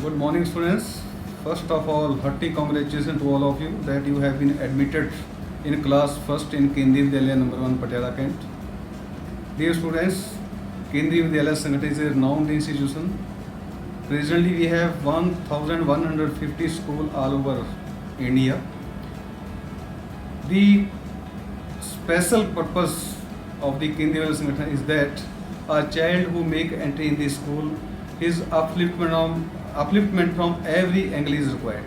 Good morning, students. First of all, hearty congratulations to all of you that you have been admitted in class first in Kendriya Vidyalaya number 1 Patiala Kent. Dear students, Kendriya Vidyalaya Sangathan is a renowned institution. Presently, we have 1,150 schools all over India. The special purpose of the Kendriya Vidyalaya Sangathan is that a child who make entry in the school, his upliftment from every angle is required.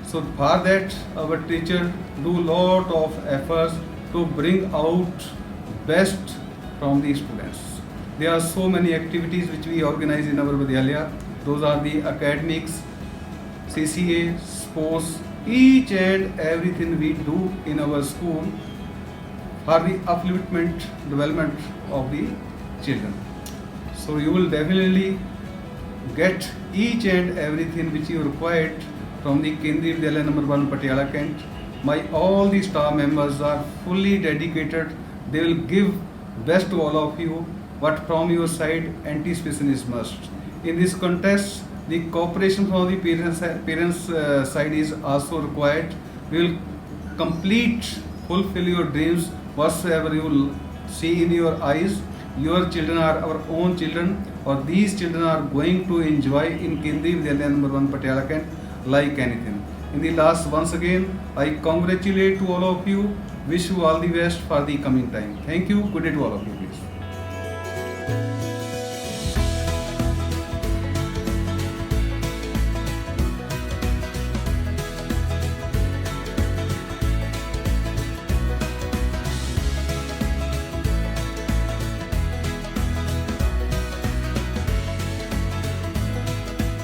So for that, our teacher do lot of efforts to bring out best from the students. There are so many activities which we organize in our Vidyalaya. Those are the academics, CCA, sports, each and everything we do in our school for the upliftment, development of the children. So you will definitely get each and everything which you required from the Kendriya Vidyalaya number 1 Patiala Kent. My all the staff members are fully dedicated. They will give best to all of you. But from your side, anticipation is must. In this contest, the cooperation from the parents side is also required. We will fulfill your dreams, whatsoever you will see in your eyes. Your children are our own children, or these children are going to enjoy in Kendriya Vidyalaya number 1 Patiala Kent like anything. In the last, once again, I congratulate to all of you. Wish you all the best for the coming time. Thank you. Good day to all of you, please.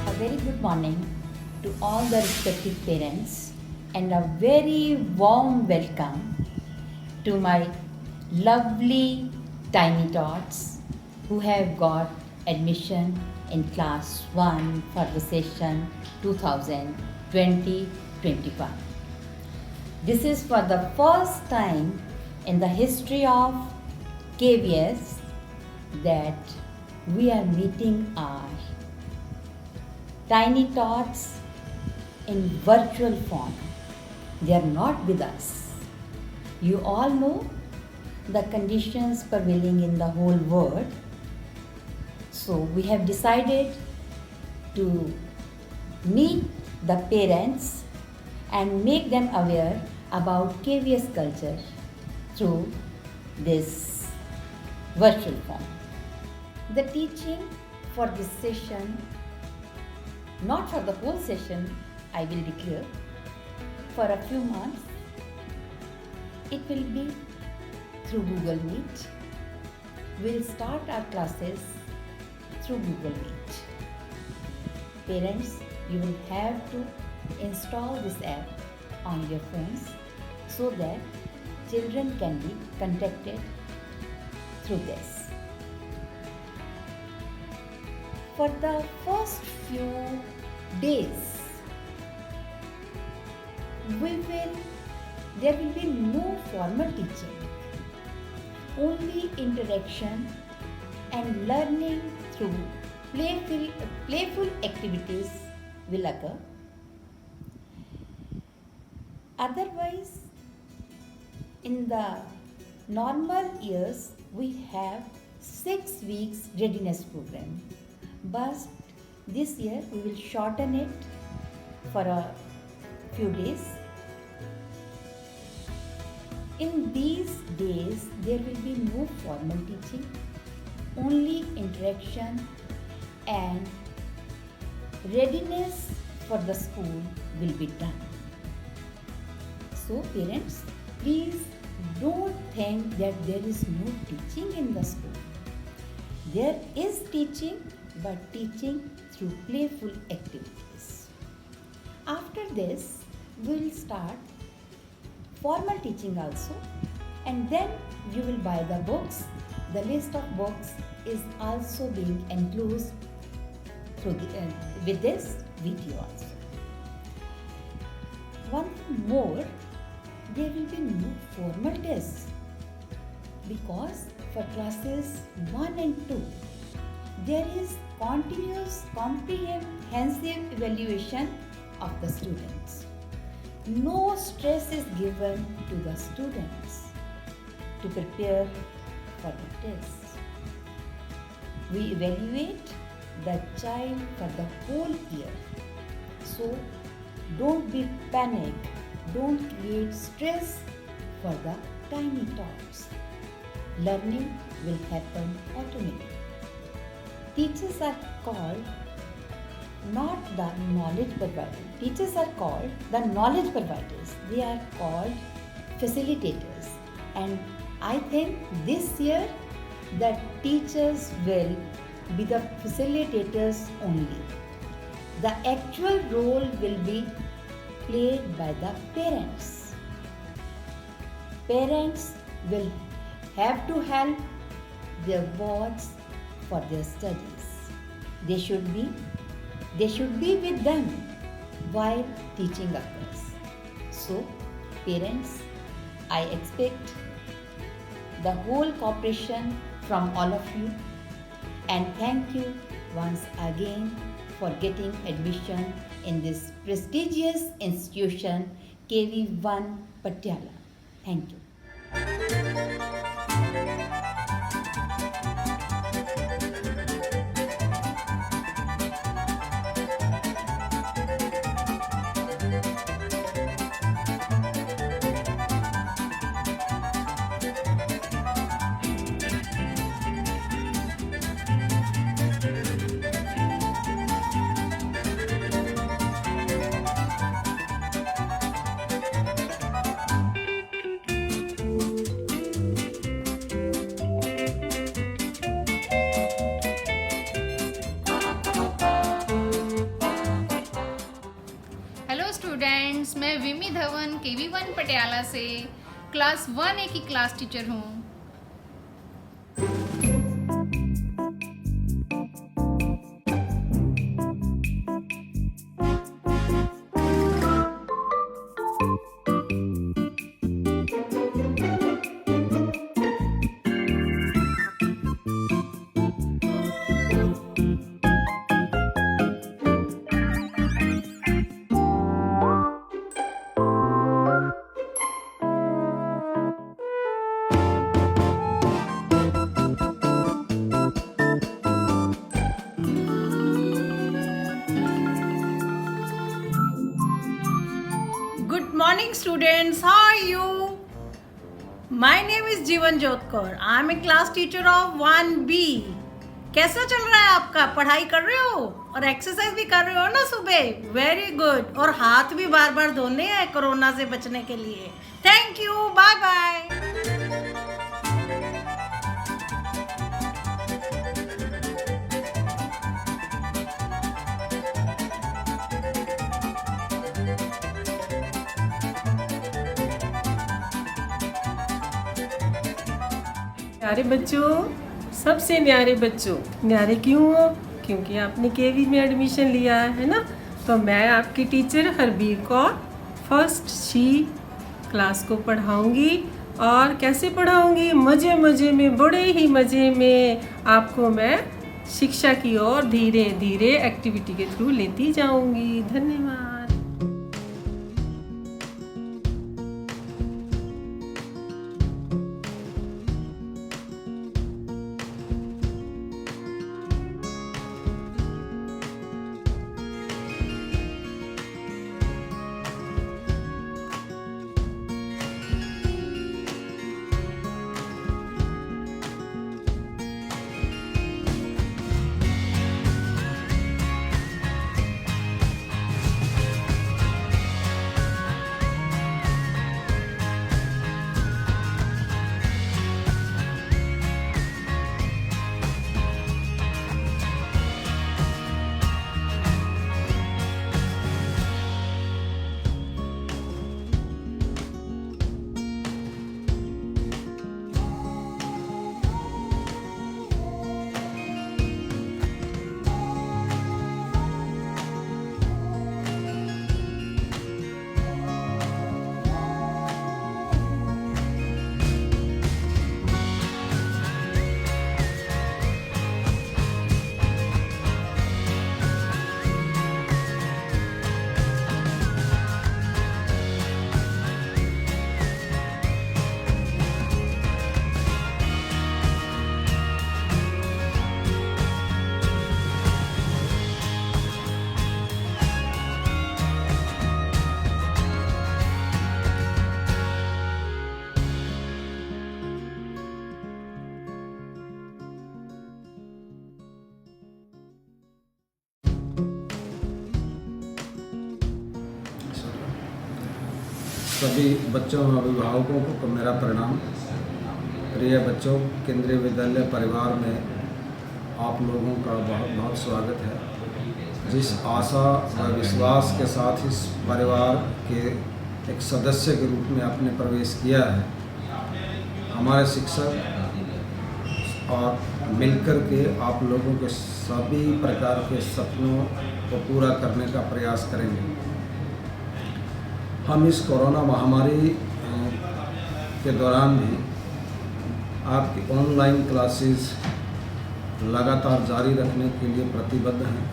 A very good morning to all the respected parents and a very warm welcome to my lovely tiny tots who have got admission in class 1 for the session 2020-21. This is for the first time in the history of KVS that we are meeting our tiny tots in virtual form. They are not with us. You all know the conditions prevailing in the whole world. So we have decided to meet the parents and make them aware about KVS culture through this virtual form. The teaching for this session, not for the whole session, I will declare, for a few months, it will be through Google Meet. We'll start our classes through Google Meet. Parents, you will have to install this app on your phones so that children can be contacted through this. For the first few days, there will be no formal teaching, only interaction and learning through playful activities will occur. Otherwise, in the normal years, we have 6 weeks readiness program. But this year we will shorten it for a few days. In these days, there will be no formal teaching, only interaction and readiness for the school will be done. So parents, please don't think that there is no teaching in the school. There is teaching, but teaching through playful activities. After this, we will start formal teaching also, and then you will buy the books. The list of books is also being enclosed through with this video also. One thing more, there will be no formal tests because for classes 1 and 2, there is continuous comprehensive evaluation of the students. No stress is given to the students to prepare for the tests. We evaluate the child for the whole year. So don't be panicked, don't create stress for the tiny talks. Learning will happen automatically. Teachers are called not the knowledge providers. Teachers are called the knowledge providers. They are called facilitators. And I think this year the teachers will be the facilitators only. The actual role will be played by the parents. Parents will have to help their wards for their studies. They should be with them while teaching others. So, parents, I expect the whole cooperation from all of you, and thank you once again for getting admission in this prestigious institution KV1 Patiala. Thank you. Hello students, मैं विमी Dhawan KV1 Patiala से class 1A की class teacher हूँ। Good morning students, how are you? My name is Jeevan Jyotkar. I am a class teacher of 1B. कैसा चल रहा है आपका? पढ़ाई कर रहे हो और एक्सरसाइज भी कर रहे हो ना सुबह? Very good. और हाथ भी बार बार धोने हैं कोरोना से बचने के लिए। Thank you, bye bye. न्यारे बच्चों, सबसे न्यारे बच्चों, न्यारे क्यों हो? क्योंकि आपने केवी में एडमिशन लिया है ना। तो मैं आपकी टीचर हरबीर कौर फर्स्ट सी क्लास को पढ़ाऊंगी। और कैसे पढ़ाऊंगी? मज़े मज़े में, बड़े ही मज़े में आपको मैं शिक्षा की ओर धीरे धीरे एक्टिविटी के थ्रू लेती जाऊंगी। धन्यवाद। सभी बच्चों और अभिभावकों को मेरा प्रणाम। प्रिय बच्चों, केंद्रीय विद्यालय परिवार में आप लोगों का बहुत बहुत स्वागत है। जिस आशा व विश्वास के साथ इस परिवार के एक सदस्य के रूप में आपने प्रवेश किया है, हमारे शिक्षक और मिलकर के आप लोगों के सभी प्रकार के सपनों को पूरा करने का प्रयास करेंगे। हम इस कोरोना महामारी के दौरान भी आपकी ऑनलाइन क्लासेस लगातार जारी रखने के लिए प्रतिबद्ध हैं।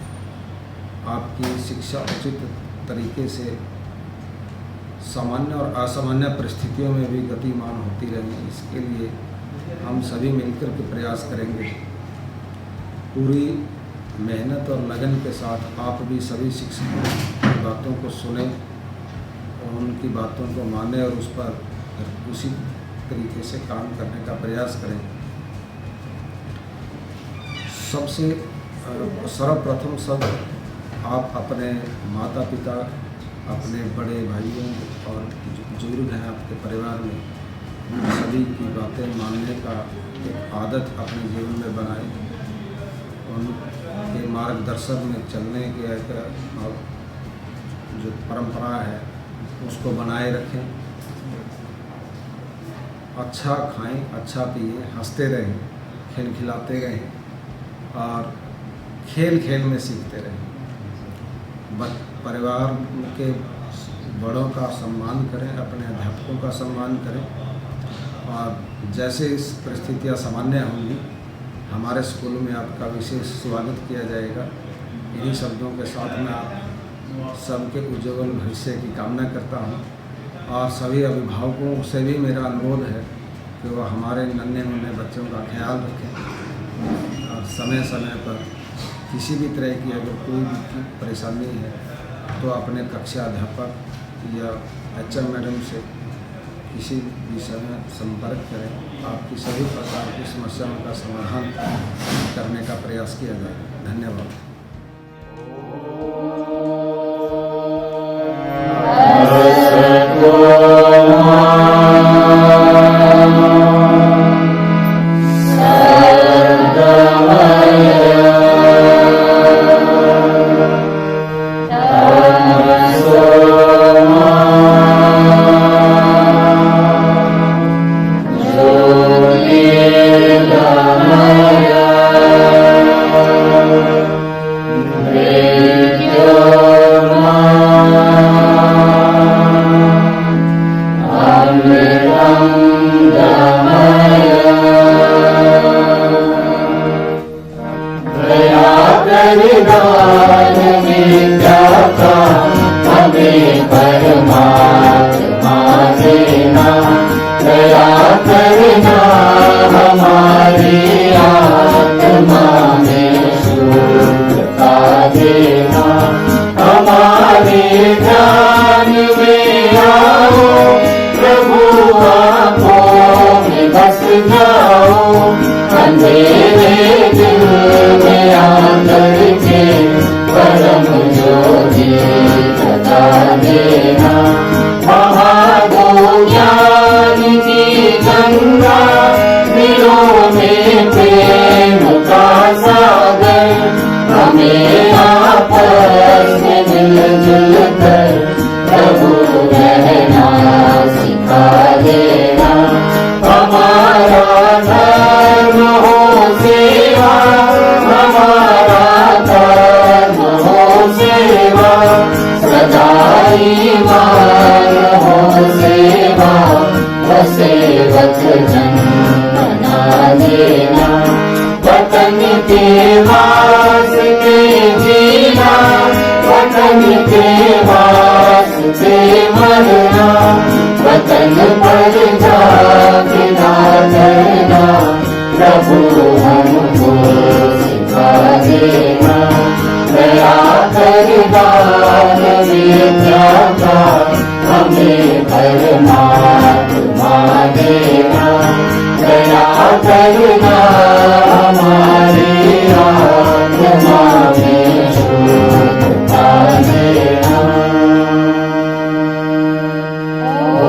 आपकी शिक्षा उचित तरीके से सामान्य और असामान्य परिस्थितियों में भी गतिमान होती रहे, इसके लिए हम सभी मिलकर के प्रयास करेंगे। पूरी मेहनत और लगन के साथ आप भी सभी शिक्षकों की बातों को सुने और उनकी बातों को माने और उस पर उसी तरीके से काम करने का प्रयास करें। सबसे सर्वप्रथम सब आप अपने माता पिता, अपने बड़े भाइयों और जो बुजुर्ग हैं आपके परिवार में, उन सभी की बातें मानने का एक आदत अपने जीवन में बनाएं। उनके मार्गदर्शन में चलने के और जो परंपरा है उसको बनाए रखें। अच्छा खाएं, अच्छा पिए, हंसते रहें, खिलखिलाते रहें और खेल खेल में सीखते रहें। परिवार के बड़ों का सम्मान करें, अपने अध्यापकों का सम्मान करें और जैसे इस परिस्थितियां सामान्य होंगी, हमारे स्कूल में आपका विशेष स्वागत किया जाएगा। इन्हीं शब्दों के साथ मैं आप सबके उज्ज्वल भविष्य की कामना करता हूँ और सभी अभिभावकों से भी मेरा अनुरोध है कि वह हमारे नन्हे मुन्ने बच्चों का ख्याल रखें और समय समय पर किसी भी तरह की अगर कोई भी परेशानी है तो अपने कक्षा अध्यापक या HM मैडम से किसी विषय में संपर्क करें। आपकी सभी प्रकार की समस्याओं का समाधान करने का प्रयास किया जाए। धन्यवाद। ओ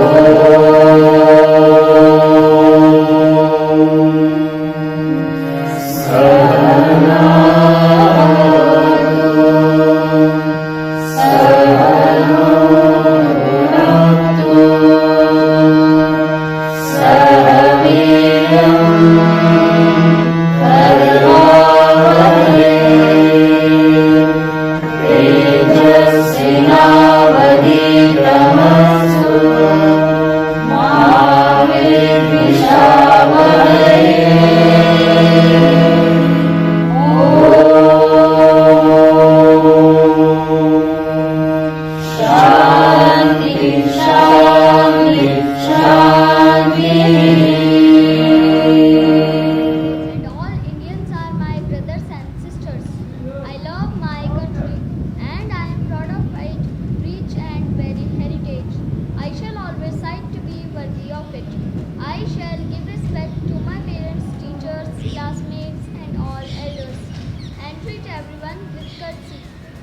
one with courtesy.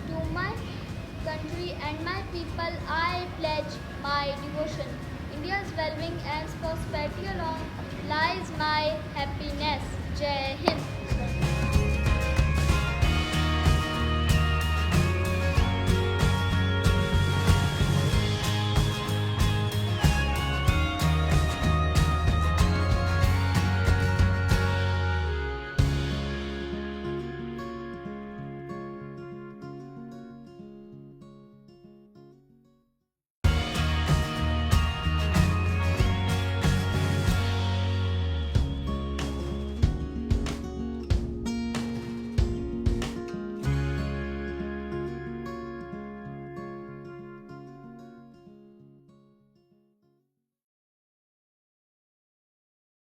To my country and my people I pledge my devotion. India's well-being and prosperity along lies my happiness. Jai Hind.